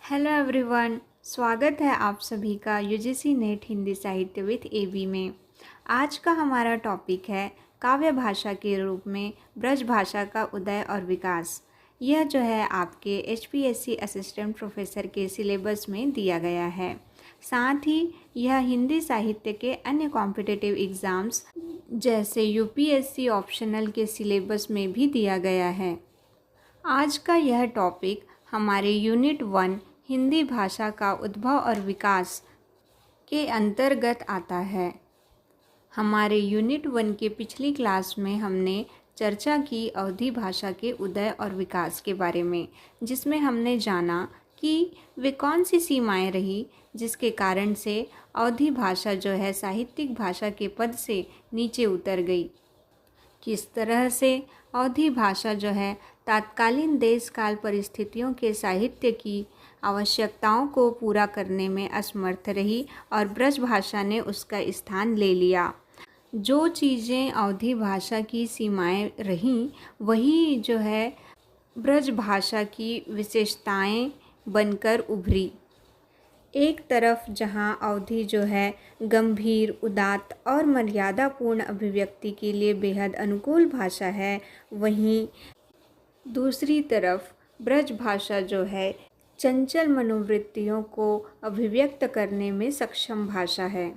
Hello everyone, स्वागत है आप सभी का यूजीसी नेट हिंदी साहित्य विद एबी में। आज का हमारा टॉपिक है काव्य भाषा के रूप में ब्रज भाषा का उदय और विकास। यह जो है आपके एचपीएससी असिस्टेंट प्रोफेसर के सिलेबस में दिया गया है। साथ ही यह हिंदी साहित्य के अन्य कॉम्पिटिटिव एग्ज़ाम्स जैसे यूपीएससी ऑप्शनल के सिलेबस में भी दिया गया है। आज का यह टॉपिक हमारे यूनिट 1 हिंदी भाषा का उद्भव और विकास के अंतर्गत आता है। हमारे यूनिट 1 के पिछली क्लास में हमने चर्चा की अवधी भाषा के उदय और विकास के बारे में, जिसमें हमने जाना कि वे कौन सी सीमाएं रही जिसके कारण से अवधी भाषा जो है साहित्यिक भाषा के पद से नीचे उतर गई। किस तरह से अवधी भाषा जो है तत्कालीन देश काल परिस्थितियों के साहित्य की आवश्यकताओं को पूरा करने में असमर्थ रही और ब्रज भाषा ने उसका स्थान ले लिया। जो चीज़ें अवधी भाषा की सीमाएं रहीं वही जो है ब्रज भाषा की विशेषताएं बनकर उभरी। एक तरफ जहां अवधी जो है गंभीर, उदात्त और मर्यादापूर्ण अभिव्यक्ति के लिए बेहद अनुकूल भाषा है, वहीं दूसरी तरफ ब्रज भाषा जो है चंचल मनोवृत्तियों को अभिव्यक्त करने में सक्षम भाषा है।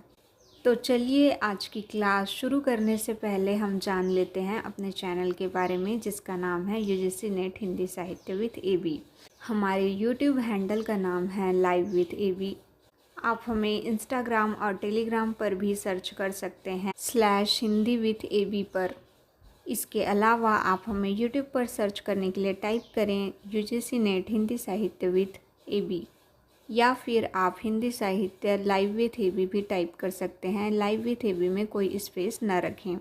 तो चलिए आज की क्लास शुरू करने से पहले हम जान लेते हैं अपने चैनल के बारे में, जिसका नाम है यूजीसी नेट हिंदी साहित्य विद एबी। हमारे यूट्यूब हैंडल का नाम है लाइव विद एबी। आप हमें इंस्टाग्राम और टेलीग्राम पर भी सर्च कर सकते हैं /हिंदी विद एबी पर। इसके अलावा आप हमें यूट्यूब पर सर्च करने के लिए टाइप करें यूजीसी नेट हिंदी साहित्य विद एबी, या फिर आप हिंदी साहित्य लाइव विद एबी भी टाइप कर सकते हैं। लाइव विद एबी में कोई स्पेस न रखें।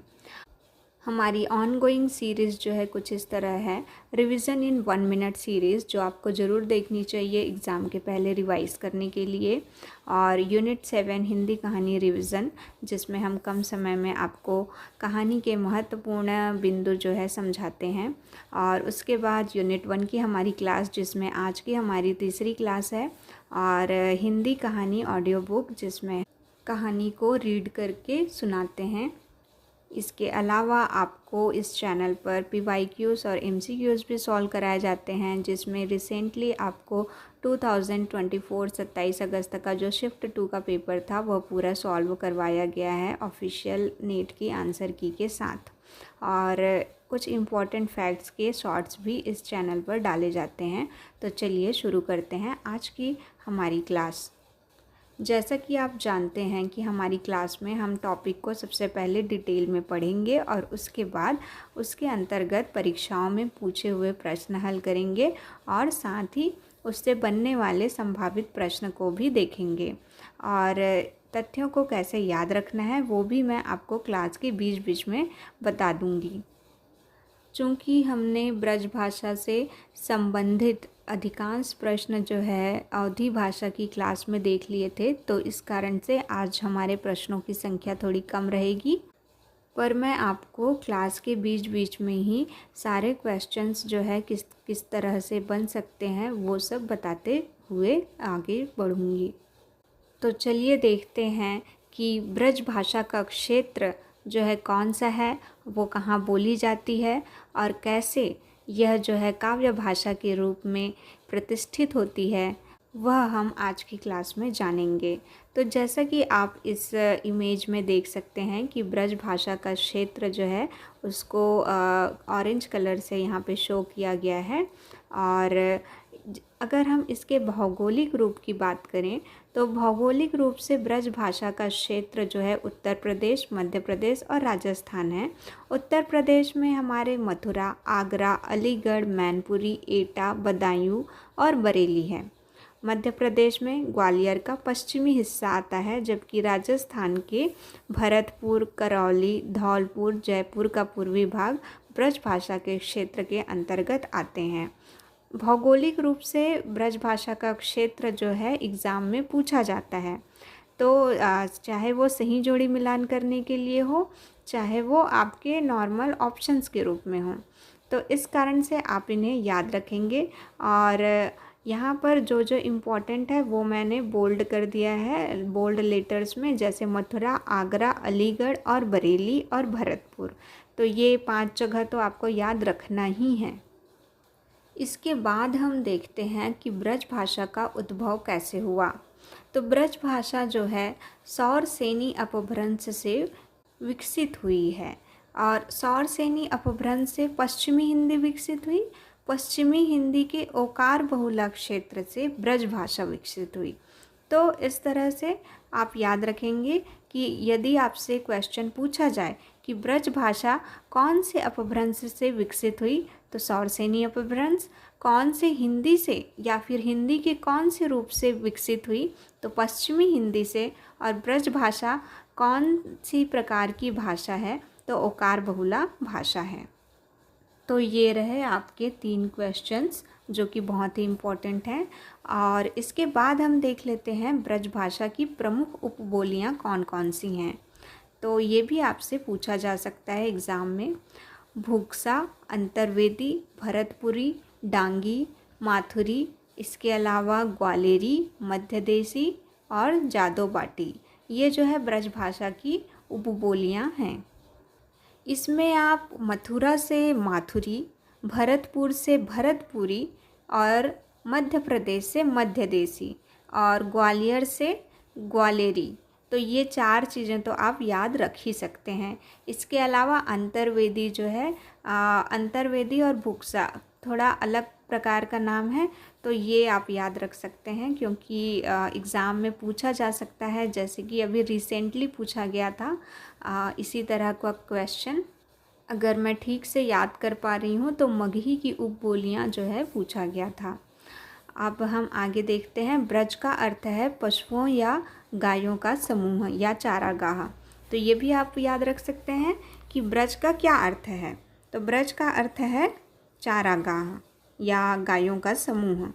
हमारी ऑनगोइंग सीरीज़ जो है कुछ इस तरह है, रिवीजन इन 1 मिनट सीरीज़, जो आपको ज़रूर देखनी चाहिए एग्ज़ाम के पहले रिवाइज़ करने के लिए, और यूनिट 7 हिंदी कहानी रिवीजन, जिसमें हम कम समय में आपको कहानी के महत्वपूर्ण बिंदु जो है समझाते हैं। और उसके बाद यूनिट 1 की हमारी क्लास, जिसमें आज की हमारी तीसरी क्लास है, और हिंदी कहानी ऑडियो बुक, जिसमें कहानी को रीड करके सुनाते हैं। इसके अलावा आपको इस चैनल पर PYQs और MCQs भी सॉल्व कराए जाते हैं, जिसमें रिसेंटली आपको 2024 27 अगस्त का जो शिफ्ट 2 का पेपर था वह पूरा सॉल्व करवाया गया है ऑफिशियल नेट की आंसर की के साथ। और कुछ इम्पॉर्टेंट फैक्ट्स के शॉर्ट्स भी इस चैनल पर डाले जाते हैं। तो चलिए शुरू करते हैं आज की हमारी क्लास। जैसा कि आप जानते हैं कि हमारी क्लास में हम टॉपिक को सबसे पहले डिटेल में पढ़ेंगे और उसके बाद उसके अंतर्गत परीक्षाओं में पूछे हुए प्रश्न हल करेंगे, और साथ ही उससे बनने वाले संभावित प्रश्न को भी देखेंगे। और तथ्यों को कैसे याद रखना है वो भी मैं आपको क्लास के बीच बीच में बता दूंगी। चूँकि हमने ब्रज भाषा से संबंधित अधिकांश प्रश्न जो है अवधी भाषा की क्लास में देख लिए थे, तो इस कारण से आज हमारे प्रश्नों की संख्या थोड़ी कम रहेगी, पर मैं आपको क्लास के बीच बीच में ही सारे क्वेश्चंस जो है किस तरह से बन सकते हैं वो सब बताते हुए आगे बढ़ूँगी। तो चलिए देखते हैं कि ब्रज भाषा का क्षेत्र जो है कौन सा है, वो कहाँ बोली जाती है, और कैसे यह जो है काव्य भाषा के रूप में प्रतिष्ठित होती है, वह हम आज की क्लास में जानेंगे। तो जैसा कि आप इस इमेज में देख सकते हैं कि ब्रज भाषा का क्षेत्र जो है उसको ऑरेंज कलर से यहाँ पे शो किया गया है। और अगर हम इसके भौगोलिक रूप की बात करें तो भौगोलिक रूप से ब्रज भाषा का क्षेत्र जो है उत्तर प्रदेश, मध्य प्रदेश और राजस्थान है। उत्तर प्रदेश में हमारे मथुरा, आगरा, अलीगढ़, मैनपुरी, एटा, बदायूं और बरेली है। मध्य प्रदेश में ग्वालियर का पश्चिमी हिस्सा आता है, जबकि राजस्थान के भरतपुर, करौली, धौलपुर, जयपुर का पूर्वी भाग ब्रज भाषा के क्षेत्र के अंतर्गत आते हैं। भौगोलिक रूप से ब्रज भाषा का क्षेत्र जो है एग्ज़ाम में पूछा जाता है, तो चाहे वो सही जोड़ी मिलान करने के लिए हो, चाहे वो आपके नॉर्मल ऑप्शंस के रूप में हो, तो इस कारण से आप इन्हें याद रखेंगे। और यहाँ पर जो जो इम्पोर्टेंट है वो मैंने बोल्ड कर दिया है बोल्ड लेटर्स में, जैसे मथुरा, आगरा, अलीगढ़ और बरेली और भरतपुर। तो ये 5 जगह तो आपको याद रखना ही है। इसके बाद हम देखते हैं कि ब्रज भाषा का उद्भव कैसे हुआ। तो ब्रज भाषा जो है सौरसेनी अपभ्रंश से विकसित हुई है, और सौरसेनी अपभ्रंश से पश्चिमी हिंदी विकसित हुई। पश्चिमी हिंदी के ओकार बहुला क्षेत्र से ब्रज भाषा विकसित हुई। तो इस तरह से आप याद रखेंगे कि यदि आपसे क्वेश्चन पूछा जाए कि ब्रज भाषा कौन से अपभ्रंश से विकसित हुई, तो सौरसेनी अपभ्रंश। कौन से हिंदी से या फिर हिंदी के कौन से रूप से विकसित हुई, तो पश्चिमी हिंदी से। और ब्रज भाषा कौन सी प्रकार की भाषा है, तो ओकार बहुला भाषा है। तो ये रहे आपके 3 क्वेश्चंस जो कि बहुत ही इम्पोर्टेंट हैं। और इसके बाद हम देख लेते हैं ब्रज भाषा की प्रमुख उपबोलियाँ कौन कौन सी हैं। तो ये भी आपसे पूछा जा सकता है एग्ज़ाम में। भूक्सा, अंतर्वेदी, भरतपुरी, डांगी, माथुरी, इसके अलावा ग्वालेरी, मध्यदेशी और जादोबाटी, ये जो है ब्रज भाषा की उपबोलियाँ हैं। इसमें आप मथुरा से माथुरी, भरतपुर से भरतपुरी और मध्य प्रदेश से मध्यदेशी और ग्वालियर से ग्वालेरी, तो ये 4 चीज़ें तो आप याद रख ही सकते हैं। इसके अलावा अंतर्वेदी जो है अंतर्वेदी और भूक्सा थोड़ा अलग प्रकार का नाम है, तो ये आप याद रख सकते हैं क्योंकि एग्ज़ाम में पूछा जा सकता है, जैसे कि अभी रिसेंटली पूछा गया था इसी तरह का क्वेश्चन। अगर मैं ठीक से याद कर पा रही हूँ तो मगही की उपबोलियाँ जो है पूछा गया था। अब हम आगे देखते हैं। ब्रज का अर्थ है पशुओं या गायों का समूह या चारागाह। तो ये भी आप याद रख सकते हैं कि ब्रज का क्या अर्थ है। तो ब्रज का अर्थ है चारागाह या गायों का समूह।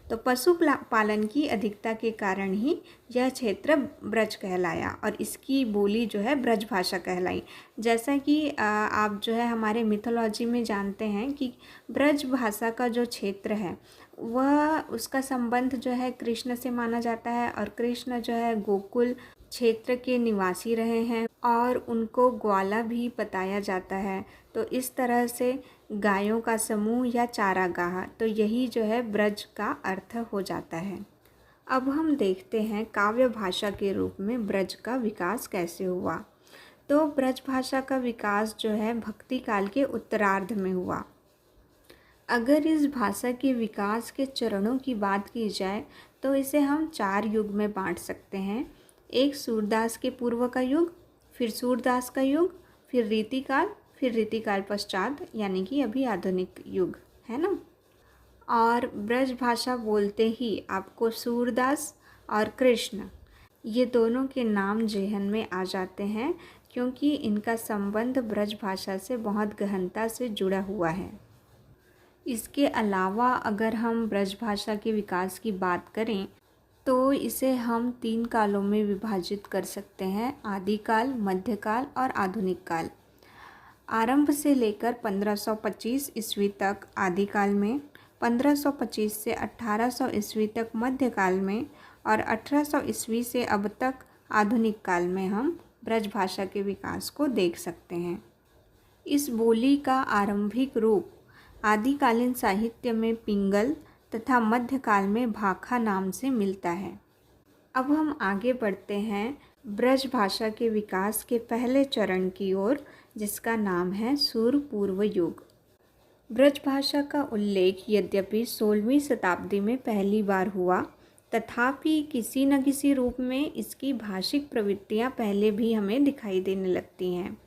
तो पशु पालन की अधिकता के कारण ही यह क्षेत्र ब्रज कहलाया और इसकी बोली जो है ब्रज भाषा कहलाई। जैसा कि आप जो है हमारे मिथोलॉजी में जानते हैं कि ब्रज भाषा का जो क्षेत्र है वह उसका संबंध जो है कृष्ण से माना जाता है, और कृष्ण जो है गोकुल क्षेत्र के निवासी रहे हैं और उनको ग्वाला भी बताया जाता है। तो इस तरह से गायों का समूह या चारागाह, तो यही जो है ब्रज का अर्थ हो जाता है। अब हम देखते हैं काव्य भाषा के रूप में ब्रज का विकास कैसे हुआ। तो ब्रज भाषा का विकास जो है भक्ति काल के उत्तरार्ध में हुआ। अगर इस भाषा के विकास के चरणों की बात की जाए तो इसे हम 4 युग में बांट सकते हैं। एक सूरदास के पूर्व का युग, फिर सूरदास का युग, फिर रीतिकाल, फिर रीतिकाल पश्चात यानी कि अभी आधुनिक युग, है ना। और ब्रज भाषा बोलते ही आपको सूरदास और कृष्ण ये दोनों के नाम जेहन में आ जाते हैं, क्योंकि इनका संबंध ब्रज भाषा से बहुत गहनता से जुड़ा हुआ है। इसके अलावा अगर हम ब्रज भाषा के विकास की बात करें तो इसे हम 3 कालों में विभाजित कर सकते हैं, आदिकाल, मध्यकाल और आधुनिक काल। आरंभ से लेकर 1525 ईस्वी तक आदिकाल में, 1525 से 1800 ईस्वी तक मध्यकाल में और 1800 ईस्वी से अब तक आधुनिक काल में हम ब्रज भाषा के विकास को देख सकते हैं। इस बोली का आरंभिक रूप आदिकालीन साहित्य में पिंगल तथा मध्यकाल में भाखा नाम से मिलता है। अब हम आगे बढ़ते हैं ब्रज भाषा के विकास के पहले चरण की ओर, जिसका नाम है सूर पूर्व युग। ब्रज भाषा का उल्लेख यद्यपि 16वीं शताब्दी में पहली बार हुआ, तथापि किसी न किसी रूप में इसकी भाषिक प्रवृत्तियाँ पहले भी हमें दिखाई देने लगती हैं।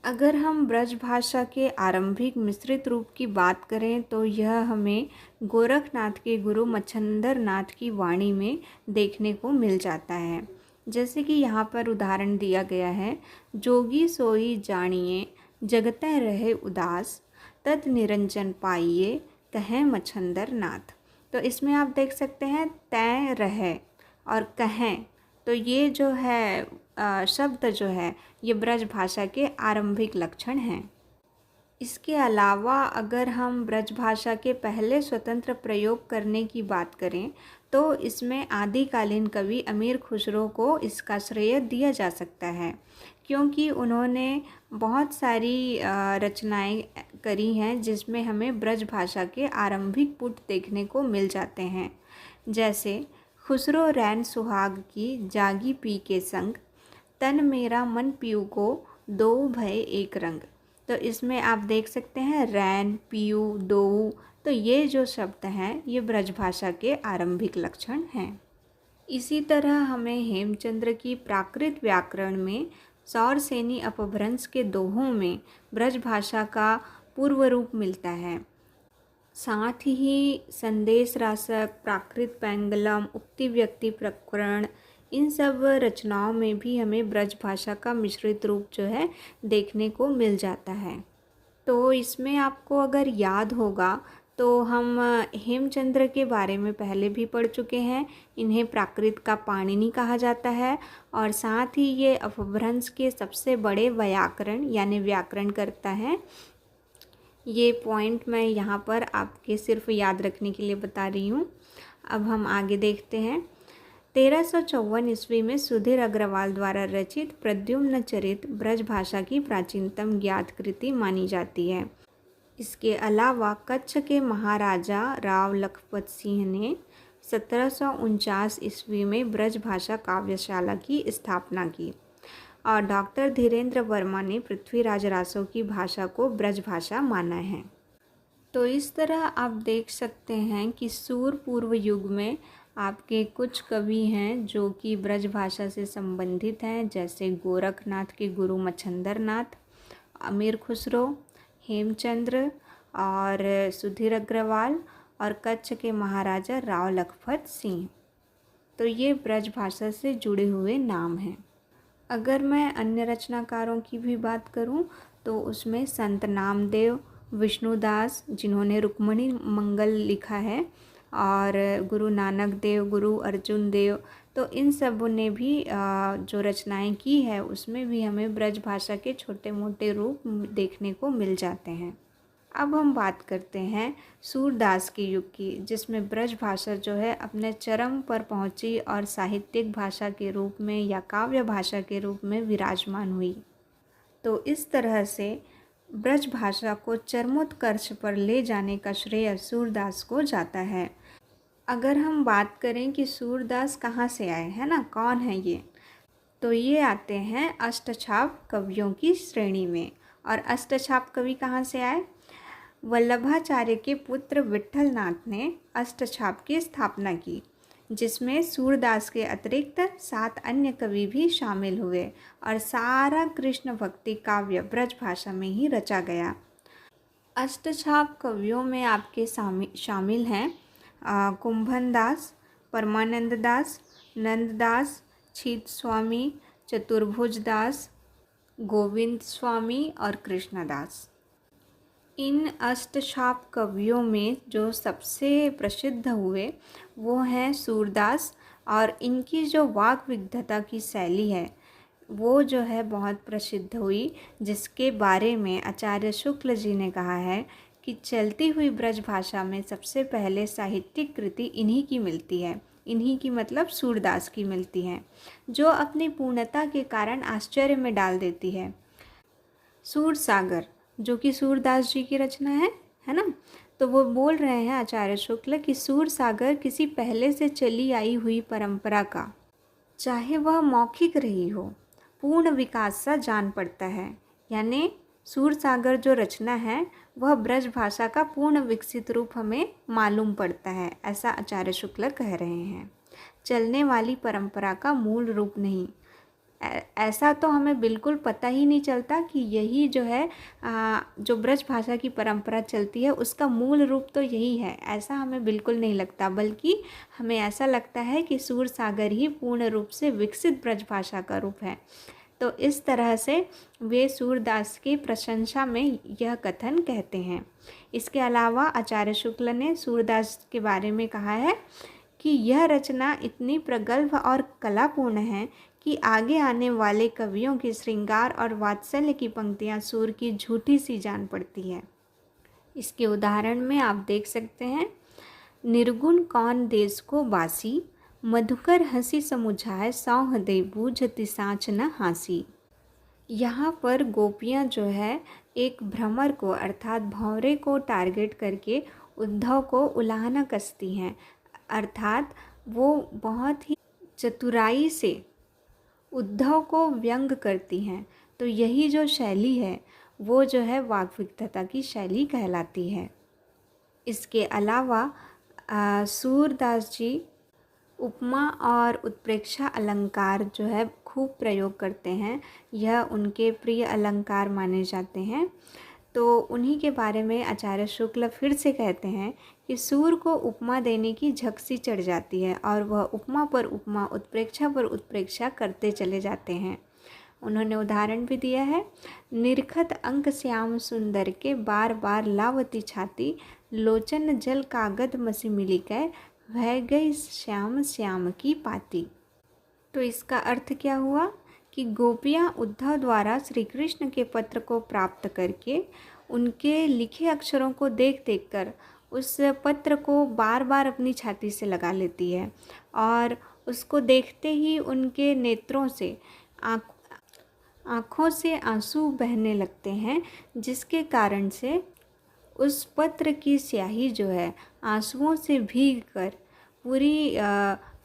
अगर हम ब्रज भाषा के आरंभिक मिश्रित रूप की बात करें तो यह हमें गोरखनाथ के गुरु मच्छंदर नाथ की वाणी में देखने को मिल जाता है। जैसे कि यहाँ पर उदाहरण दिया गया है, जोगी सोई जानिए जगतै रहे उदास, तत् निरंजन पाइए कहें मच्छंदर नाथ। तो इसमें आप देख सकते हैं तय रहे और कहें, तो ये जो है शब्द जो है ये ब्रज भाषा के आरंभिक लक्षण हैं। इसके अलावा अगर हम ब्रज भाषा के पहले स्वतंत्र प्रयोग करने की बात करें तो इसमें आदिकालीन कवि अमीर खुसरो को इसका श्रेय दिया जा सकता है, क्योंकि उन्होंने बहुत सारी रचनाएं करी हैं जिसमें हमें ब्रज भाषा के आरंभिक पुट देखने को मिल जाते हैं। जैसे खुसरो रैन सुहाग की जागी पी के संग, तन मेरा मन पीऊ को दो भय एक रंग। तो इसमें आप देख सकते हैं रैन, पीयू, दोऊ, तो ये जो शब्द हैं ये ब्रज भाषा के आरंभिक लक्षण हैं। इसी तरह हमें हेमचंद्र की प्राकृत व्याकरण में सौरसेनी अपभ्रंश के दोहों में ब्रज भाषा का पूर्व रूप मिलता है। साथ ही संदेश रासक, प्राकृत पैंगलम, उक्ति व्यक्ति प्रकरण, इन सब रचनाओं में भी हमें ब्रज भाषा का मिश्रित रूप जो है देखने को मिल जाता है। तो इसमें आपको अगर याद होगा तो हम हेमचंद्र के बारे में पहले भी पढ़ चुके हैं। इन्हें प्राकृत का पाणिनि कहा जाता है और साथ ही ये अपभ्रंश के सबसे बड़े व्याकरण यानी व्याकरण करता है। ये पॉइंट मैं यहाँ पर आपके सिर्फ याद रखने के लिए बता रही हूँ। अब हम आगे देखते हैं। 1354 ईस्वी में सुधीर अग्रवाल द्वारा रचित प्रद्युम्न चरित ब्रज भाषा की प्राचीनतम ज्ञात कृति मानी जाती है। इसके अलावा कच्छ के महाराजा राव लखपत सिंह ने 1749 ईस्वी में ब्रज भाषा काव्यशाला की स्थापना की और डॉक्टर धीरेन्द्र वर्मा ने पृथ्वीराज रासो की भाषा को ब्रज भाषा माना है। तो इस तरह आप देख सकते हैं कि सूर पूर्व युग में आपके कुछ कवि हैं जो कि ब्रज भाषा से संबंधित हैं, जैसे गोरखनाथ के गुरु मच्छंदर नाथ, अमीर खुसरो, हेमचंद्र और सुधीर अग्रवाल और कच्छ के महाराजा राव लखपत सिंह। तो ये ब्रज भाषा से जुड़े हुए नाम हैं। अगर मैं अन्य रचनाकारों की भी बात करूं तो उसमें संत नामदेव, विष्णुदास जिन्होंने रुक्मणी मंगल लिखा है, और गुरु नानक देव, गुरु अर्जुन देव, तो इन सब ने भी जो रचनाएं की है उसमें भी हमें ब्रज भाषा के छोटे मोटे रूप देखने को मिल जाते हैं। अब हम बात करते हैं सूरदास के युग की, जिसमें ब्रज भाषा जो है अपने चरम पर पहुंची और साहित्यिक भाषा के रूप में या काव्य भाषा के रूप में विराजमान हुई। तो इस तरह से ब्रज भाषा को चरमोत्कर्ष पर ले जाने का श्रेय सूरदास को जाता है। अगर हम बात करें कि सूरदास कहाँ से आए हैं ना, कौन है ये, तो ये आते हैं अष्टछाप कवियों की श्रेणी में। और अष्टछाप कवि कहाँ से आए? वल्लभाचार्य के पुत्र विट्ठल नाथ ने अष्टछाप की स्थापना की, जिसमें सूरदास के अतिरिक्त 7 अन्य कवि भी शामिल हुए और सारा कृष्ण भक्ति काव्य ब्रज भाषा में ही रचा गया। अष्टछाप कवियों में आपके शामिल हैं कुंभन दास, परमानंद दास, नंददास, छीत स्वामी, चतुर्भुज दास, गोविंद स्वामी और कृष्णदास। इन अष्टछाप कवियों में जो सबसे प्रसिद्ध हुए वो हैं सूरदास, और इनकी जो वाक विविधता की शैली है वो जो है बहुत प्रसिद्ध हुई, जिसके बारे में आचार्य शुक्ल जी ने कहा है कि चलती हुई ब्रज भाषा में सबसे पहले साहित्यिक कृति इन्हीं की मिलती है। इन्हीं की मतलब सूरदास की मिलती है, जो अपनी पूर्णता के कारण आश्चर्य में डाल देती है। सूरसागर जो कि सूरदास जी की रचना है ना, तो वो बोल रहे हैं आचार्य शुक्ल कि सूरसागर किसी पहले से चली आई हुई परंपरा का, चाहे वह मौखिक रही हो, पूर्ण विकास सा जान पड़ता है। यानी सूरसागर जो रचना है वह ब्रज भाषा का पूर्ण विकसित रूप हमें मालूम पड़ता है, ऐसा आचार्य शुक्ल कह रहे हैं। चलने वाली परंपरा का मूल रूप नहीं, ऐसा तो हमें बिल्कुल पता ही नहीं चलता कि यही जो है जो ब्रज भाषा की परंपरा चलती है उसका मूल रूप तो यही है, ऐसा हमें बिल्कुल नहीं लगता, बल्कि हमें ऐसा लगता है कि सूरसागर ही पूर्ण रूप से विकसित ब्रज भाषा का रूप है। तो इस तरह से वे सूरदास की प्रशंसा में यह कथन कहते हैं। इसके अलावा आचार्य शुक्ल ने सूरदास के बारे में कहा है कि यह रचना इतनी प्रगल्भ और कलापूर्ण है कि आगे आने वाले कवियों की श्रृंगार और वात्सल्य की पंक्तियाँ सूर की झूठी सी जान पड़ती है। इसके उदाहरण में आप देख सकते हैं, निर्गुण कौन देश को बासी, मधुकर हंसी समुझाए सौह दे बूझति साँच न हासी। यहाँ पर गोपियाँ जो है एक भ्रमर को अर्थात भंवरे को टारगेट करके उद्धव को उलाहना कसती हैं, अर्थात वो बहुत ही चतुराई से उद्धव को व्यंग करती हैं। तो यही जो शैली है वो जो है वाग्विदता की शैली कहलाती है। इसके अलावा सूरदास जी उपमा और उत्प्रेक्षा अलंकार जो है खूब प्रयोग करते हैं। यह उनके प्रिय अलंकार माने जाते हैं। तो उन्हीं के बारे में आचार्य शुक्ल फिर से कहते हैं कि सूर को उपमा देने की झक्सी चढ़ जाती है और वह उपमा पर उपमा, उत्प्रेक्षा पर उत्प्रेक्षा करते चले जाते हैं। उन्होंने उदाहरण भी दिया है, निरखत अंक श्याम सुंदर के बार बार लावती छाती, लोचन जल कागद मसी मिलिकै, वह गई श्याम श्याम की पाती। तो इसका अर्थ क्या हुआ कि गोपियाँ उद्धव द्वारा श्री कृष्ण के पत्र को प्राप्त करके उनके लिखे अक्षरों को देख देख कर उस पत्र को बार बार अपनी छाती से लगा लेती है और उसको देखते ही उनके नेत्रों से आँखों से आंसू बहने लगते हैं, जिसके कारण से उस पत्र की स्याही जो है आंसुओं से भीग कर पूरी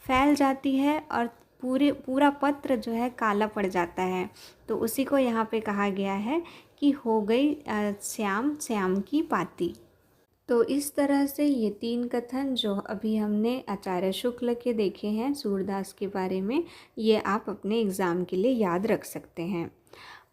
फैल जाती है और पूरा पत्र जो है काला पड़ जाता है। तो उसी को यहाँ पे कहा गया है कि हो गई श्याम श्याम की पाती। तो इस तरह से ये 3 कथन जो अभी हमने आचार्य शुक्ल के देखे हैं सूरदास के बारे में, ये आप अपने एग्ज़ाम के लिए याद रख सकते हैं।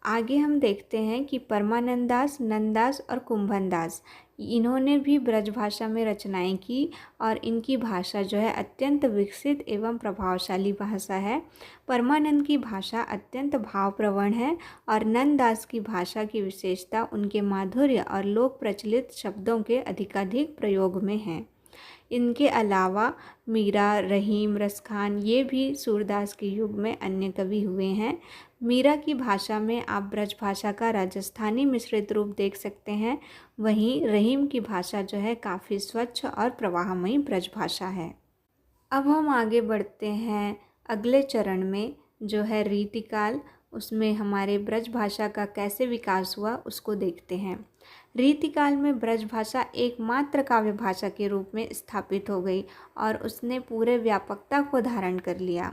आगे हम देखते हैं कि परमानंदास, नंददास और कुंभनदास, इन्होंने भी ब्रज भाषा में रचनाएं की और इनकी भाषा जो है अत्यंत विकसित एवं प्रभावशाली भाषा है। परमानंद की भाषा अत्यंत भावप्रवण है और नंददास की भाषा की विशेषता उनके माधुर्य और लोक प्रचलित शब्दों के अधिकाधिक प्रयोग में है। इनके अलावा मीरा, रहीम, रसखान ये भी सूरदास के युग में अन्य कवि हुए हैं। मीरा की भाषा में आप ब्रज भाषा का राजस्थानी मिश्रित रूप देख सकते हैं। वहीं रहीम की भाषा जो है काफ़ी स्वच्छ और प्रवाहमयी ब्रज भाषा है। अब हम आगे बढ़ते हैं अगले चरण में, जो है रीतिकाल। उसमें हमारे ब्रज भाषा का कैसे विकास हुआ उसको देखते हैं। रीतिकाल में ब्रज भाषा एकमात्र काव्य भाषा के रूप में स्थापित हो गई और उसने पूरे व्यापकता को धारण कर लिया।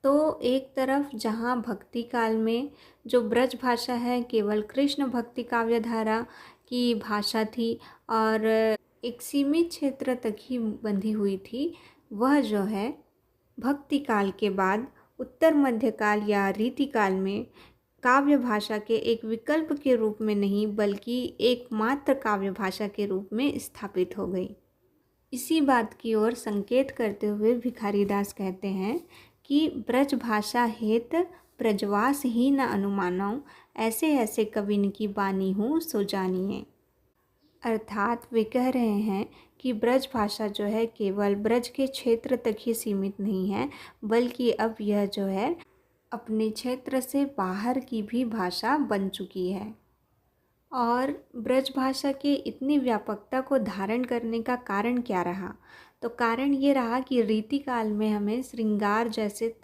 तो एक तरफ जहाँ भक्ति काल में जो ब्रज भाषा है केवल कृष्ण भक्ति काव्य धारा की भाषा थी और एक सीमित क्षेत्र तक ही बंधी हुई थी, वह जो है भक्ति काल के बाद उत्तर मध्यकाल या रीतिकाल में काव्य भाषा के एक विकल्प के रूप में नहीं बल्कि एकमात्र काव्य भाषा के रूप में स्थापित हो गई। इसी बात की ओर संकेत करते हुए भिखारीदास कहते हैं कि ब्रज भाषा हेत ब्रजवास ही न अनुमानौ, ऐसे ऐसे कविन की बानी हूँ सो जानिए। अर्थात वे कह रहे हैं कि ब्रज भाषा जो है केवल ब्रज के क्षेत्र तक ही सीमित नहीं है, बल्कि अब यह जो है अपने क्षेत्र से बाहर की भी भाषा बन चुकी है। और ब्रज भाषा के इतनी व्यापकता को धारण करने का कारण क्या रहा? तो कारण ये रहा कि रीतिकाल में हमें श्रृंगार जैसे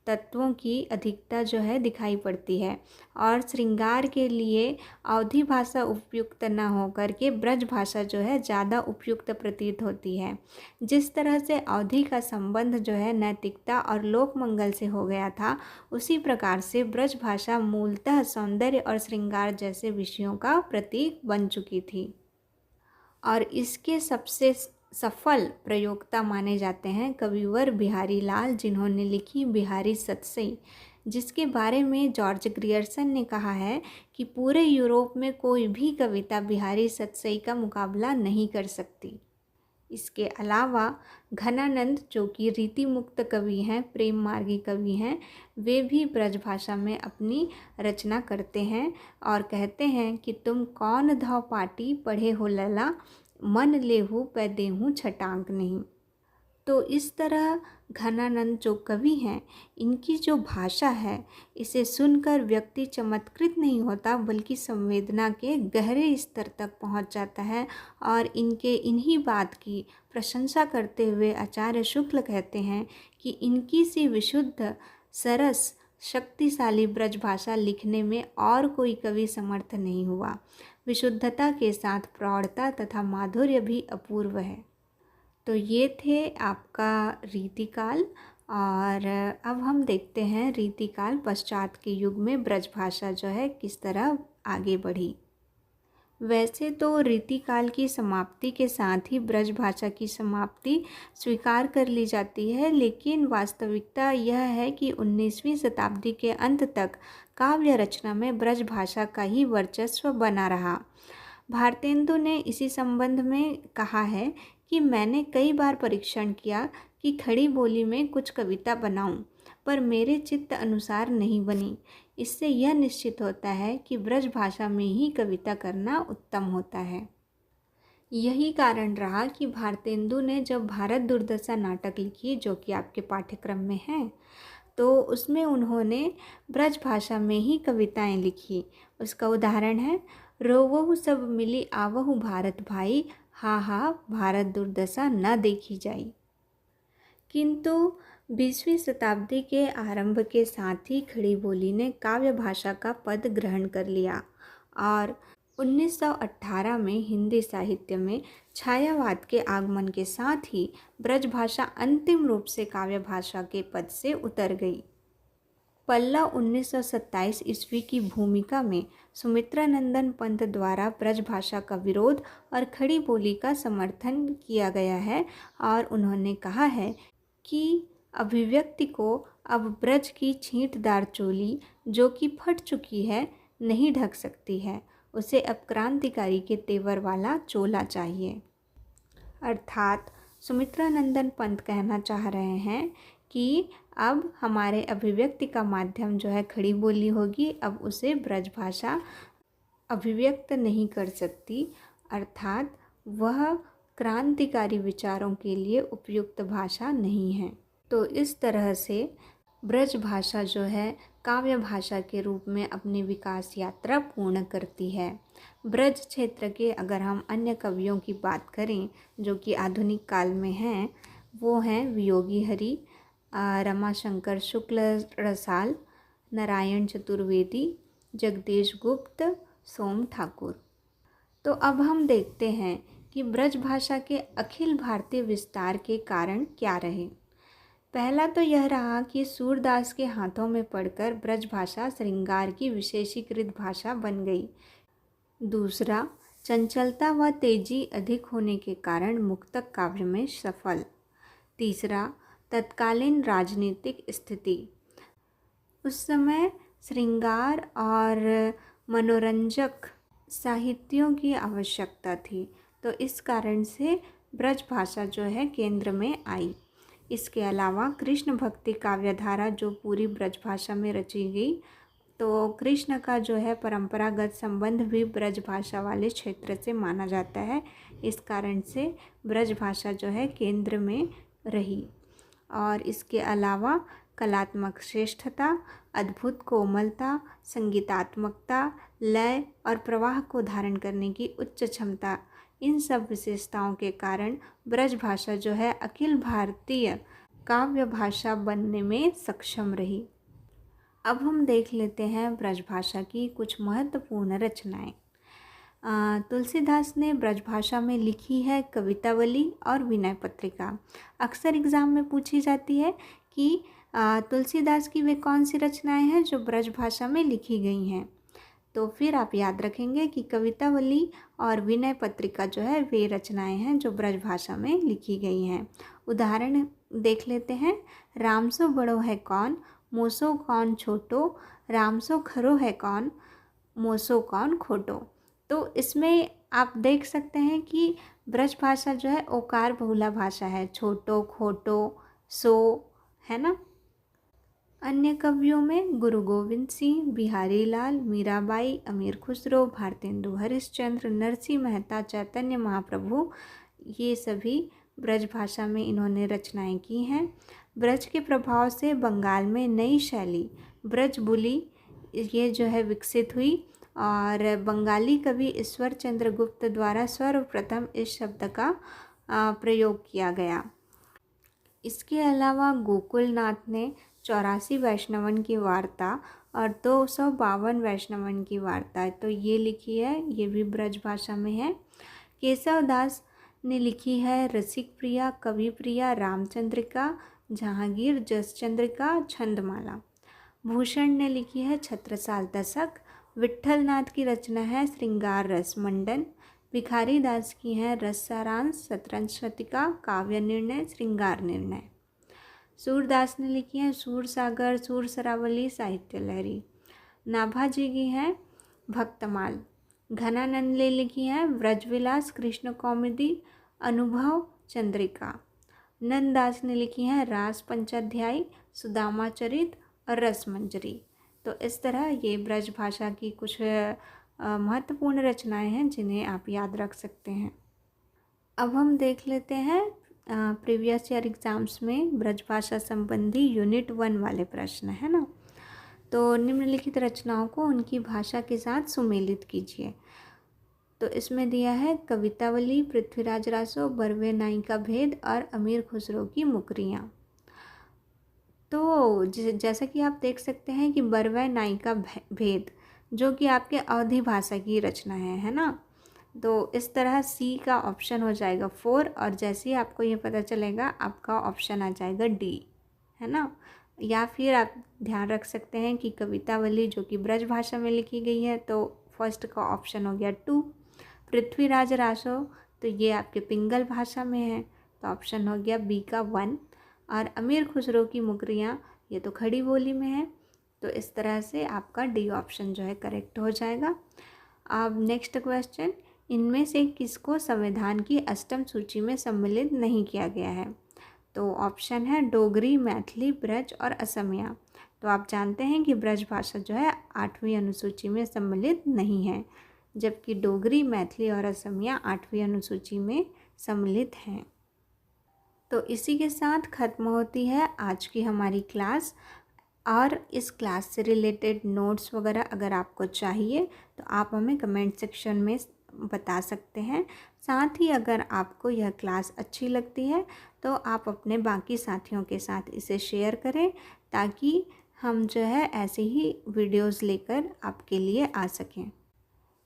तत्वों की अधिकता जो है दिखाई पड़ती है और श्रृंगार के लिए अवधी भाषा उपयुक्त न होकर के ब्रज भाषा जो है ज़्यादा उपयुक्त प्रतीत होती है। जिस तरह से अवधी का संबंध जो है नैतिकता और लोक मंगल से हो गया था, उसी प्रकार से ब्रज भाषा मूलतः सौंदर्य और श्रृंगार जैसे विषयों का प्रतीक बन चुकी थी। और इसके सबसे सफल प्रयोक्ता माने जाते हैं कविवर बिहारी लाल, जिन्होंने लिखी बिहारी सतसई, जिसके बारे में जॉर्ज ग्रियर्सन ने कहा है कि पूरे यूरोप में कोई भी कविता बिहारी सतसई का मुकाबला नहीं कर सकती। इसके अलावा घनानंद, जो कि रीति मुक्त कवि हैं, प्रेम मार्गी कवि हैं, वे भी ब्रज भाषा में अपनी रचना करते हैं और कहते हैं कि तुम कौन धौ पाटी पढ़े हो लला, मन लेहू पै देहूँ छटांक नहीं। तो इस तरह घनानंद जो कवि हैं, इनकी जो भाषा है, इसे सुनकर व्यक्ति चमत्कृत नहीं होता बल्कि संवेदना के गहरे स्तर तक पहुंच जाता है। और इनके इन्हीं बात की प्रशंसा करते हुए आचार्य शुक्ल कहते हैं कि इनकी सी विशुद्ध, सरस, शक्तिशाली ब्रज भाषा लिखने में और कोई कवि समर्थ नहीं हुआ। विशुद्धता के साथ प्रौढ़ता तथा माधुर्य भी अपूर्व है। तो ये थे आपका रीतिकाल। और अब हम देखते हैं रीतिकाल पश्चात के युग में ब्रज भाषा जो है किस तरह आगे बढ़ी। वैसे तो रीतिकाल की समाप्ति के साथ ही ब्रज भाषा की समाप्ति स्वीकार कर ली जाती है, लेकिन वास्तविकता यह है कि 19वीं शताब्दी के अंत तक काव्य रचना में ब्रज भाषा का ही वर्चस्व बना रहा। भारतेंदु ने इसी संबंध में कहा है कि मैंने कई बार परीक्षण किया कि खड़ी बोली में कुछ कविता बनाऊं, पर मेरे चित्त अनुसार नहीं बनी। इससे यह निश्चित होता है कि ब्रज भाषा में ही कविता करना उत्तम होता है। यही कारण रहा कि भारतेंदु ने जब भारत दुर्दशा नाटक लिखी, जो कि आपके पाठ्यक्रम में है, तो उसमें उन्होंने ब्रज भाषा में ही कविताएं लिखी। उसका उदाहरण है, रोवहु सब मिली आवहु भारत भाई, हा हा भारत दुर्दशा न देखी जाई। किंतु 20वीं शताब्दी के आरंभ के साथ ही खड़ी बोली ने काव्य भाषा का पद ग्रहण कर लिया और 1918 में हिंदी साहित्य में छायावाद के आगमन के साथ ही ब्रज भाषा अंतिम रूप से काव्य भाषा के पद से उतर गई। पल्ला 1927 ईस्वी की भूमिका में सुमित्रानंदन पंत द्वारा ब्रज भाषा का विरोध और खड़ी बोली का समर्थन किया गया है और उन्होंने कहा है कि अभिव्यक्ति को अब ब्रज की छींटदार चोली जो कि फट चुकी है नहीं ढक सकती है, उसे अब क्रांतिकारी के तेवर वाला चोला चाहिए। अर्थात सुमित्रानंदन पंत कहना चाह रहे हैं कि अब हमारे अभिव्यक्ति का माध्यम जो है खड़ी बोली होगी, अब उसे ब्रज भाषा अभिव्यक्त नहीं कर सकती, अर्थात वह क्रांतिकारी विचारों के लिए उपयुक्त भाषा नहीं है। तो इस तरह से ब्रज भाषा जो है काव्य भाषा के रूप में अपनी विकास यात्रा पूर्ण करती है। ब्रज क्षेत्र के अगर हम अन्य कवियों की बात करें जो कि आधुनिक काल में हैं, वो हैं वियोगी हरि, रमाशंकर शुक्ल रसाल, नारायण चतुर्वेदी, जगदीश गुप्त, सोम ठाकुर। तो अब हम देखते हैं कि ब्रज भाषा के अखिल भारतीय विस्तार के कारण क्या रहे। पहला तो यह रहा कि सूरदास के हाथों में पड़कर ब्रज भाषा श्रृंगार की विशेषीकृत भाषा बन गई। दूसरा, चंचलता व तेजी अधिक होने के कारण मुक्तक काव्य में सफल। तीसरा, तत्कालीन राजनीतिक स्थिति। उस समय श्रृंगार और मनोरंजक साहित्यों की आवश्यकता थी, तो इस कारण से ब्रज भाषा जो है केंद्र में आई। इसके अलावा कृष्ण भक्ति काव्यधारा जो पूरी ब्रज भाषा में रची गई, तो कृष्ण का जो है परंपरागत संबंध भी ब्रज भाषा वाले क्षेत्र से माना जाता है। इस कारण से ब्रज भाषा जो है केंद्र में रही। और इसके अलावा कलात्मक श्रेष्ठता, अद्भुत कोमलता, संगीतात्मकता, लय और प्रवाह को धारण करने की उच्च क्षमता, इन सब विशेषताओं के कारण ब्रज भाषा जो है अखिल भारतीय काव्य भाषा बनने में सक्षम रही। अब हम देख लेते हैं ब्रज भाषा की कुछ महत्वपूर्ण रचनाएं। तुलसीदास ने ब्रज भाषा में लिखी है कवितावली और विनय पत्रिका। अक्सर एग्ज़ाम में पूछी जाती है कि तुलसीदास की वे कौन सी रचनाएं हैं जो ब्रज भाषा में लिखी गई हैं। तो फिर आप याद रखेंगे कि कवितावली और विनय पत्रिका जो है वे रचनाएं हैं जो ब्रज भाषा में लिखी गई हैं। उदाहरण देख लेते हैं। रामसो बड़ो है कौन, मोसो कौन छोटो, रामसो खरो है कौन, मोसो कौन खोटो। तो इसमें आप देख सकते हैं कि ब्रज भाषा जो है ओकार बहुला भाषा है, छोटो, खोटो, सो, है ना। अन्य कवियों में गुरु गोविंद सिंह, बिहारी लाल, मीराबाई, अमीर खुसरो, भारतेंदु हरिश्चंद्र, नरसिंह मेहता, चैतन्य महाप्रभु, ये सभी ब्रज भाषा में इन्होंने रचनाएं की हैं। ब्रज के प्रभाव से बंगाल में नई शैली ब्रज बोली ये जो है विकसित हुई और बंगाली कवि ईश्वर चंद्र गुप्त द्वारा सर्वप्रथम इस शब्द का प्रयोग किया गया। इसके अलावा गोकुलनाथ ने 84 वैष्णवन की वार्ता और 252 वैष्णवन की वार्ता तो ये लिखी है, ये भी ब्रज भाषा में है। केशव दास ने लिखी है रसिक प्रिया, कवि प्रिया, रामचंद्रिका, जहांगीर जसचंद्रिका, छंदमाला। भूषण ने लिखी है छत्रसाल दशक। विट्ठलनाथ की रचना है श्रृंगार रस मंडन। भिखारी दास की है रस सारांश, शतरंज शतिका, काव्य निर्णय, श्रृंगार निर्णय। सूरदास ने लिखी है सूर सागर, सूर सरावली, साहित्य लहरी। नाभाजी की है भक्तमाल। घनानंद ने लिखी है व्रजविलास, कृष्ण कौमुदी, अनुभव, चंद्रिका। नंददास ने लिखी है रास पंचाध्यायी, सुदामा चरित और रसमंजरी। तो इस तरह ये ब्रज भाषा की कुछ महत्वपूर्ण रचनाएं हैं जिन्हें आप याद रख सकते हैं। अब हम देख लेते हैं प्रीवियस ईयर एग्ज़ाम्स में ब्रज भाषा संबंधी यूनिट 1 वाले प्रश्न है ना। तो निम्नलिखित रचनाओं को उनकी भाषा के साथ सुमेलित कीजिए। तो इसमें दिया है कवितावली, पृथ्वीराज रासो, बरवे नाई का भेद और अमीर खुसरो की मुकरियाँ। तो जैसा कि आप देख सकते हैं कि बरवे नाई का भेद जो कि आपके अवधी भाषा की रचना है ना। तो इस तरह सी का ऑप्शन हो जाएगा 4 और जैसे ही आपको ये पता चलेगा आपका ऑप्शन आ जाएगा डी, है ना। या फिर आप ध्यान रख सकते हैं कि कवितावली जो कि ब्रज भाषा में लिखी गई है तो फर्स्ट का ऑप्शन हो गया 2। पृथ्वीराज रासो तो ये आपके पिंगल भाषा में है तो ऑप्शन हो गया बी का 1। और अमीर खुसरो की मुकरियाँ ये तो खड़ी बोली में है तो इस तरह से आपका डी ऑप्शन जो है करेक्ट हो जाएगा। अब नेक्स्ट क्वेश्चन, इनमें से किसको संविधान की अष्टम सूची में सम्मिलित नहीं किया गया है। तो ऑप्शन है डोगरी, मैथिली, ब्रज और असमिया। तो आप जानते हैं कि ब्रज भाषा जो है 8वीं अनुसूची में सम्मिलित नहीं है, जबकि डोगरी, मैथिली और असमिया 8वीं अनुसूची में सम्मिलित हैं। तो इसी के साथ ख़त्म होती है आज की हमारी क्लास। और इस क्लास से रिलेटेड नोट्स वगैरह अगर आपको चाहिए तो आप हमें कमेंट सेक्शन में बता सकते हैं। साथ ही अगर आपको यह क्लास अच्छी लगती है तो आप अपने बाकी साथियों के साथ इसे शेयर करें ताकि हम जो है ऐसे ही वीडियोस लेकर आपके लिए आ सकें।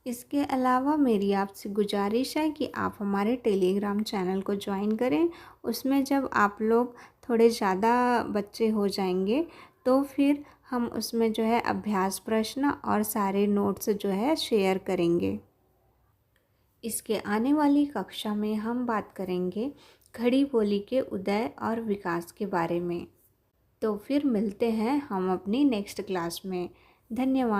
इसके अलावा मेरी आपसे गुजारिश है कि आप हमारे टेलीग्राम चैनल को ज्वाइन करें। उसमें जब आप लोग थोड़े ज़्यादा बच्चे हो जाएंगे तो फिर हम उसमें जो है अभ्यास प्रश्न और सारे नोट्स जो है शेयर करेंगे। इसके आने वाली कक्षा में हम बात करेंगे खड़ी बोली के उदय और विकास के बारे में। तो फिर मिलते हैं हम अपनी नेक्स्ट क्लास में। धन्यवाद।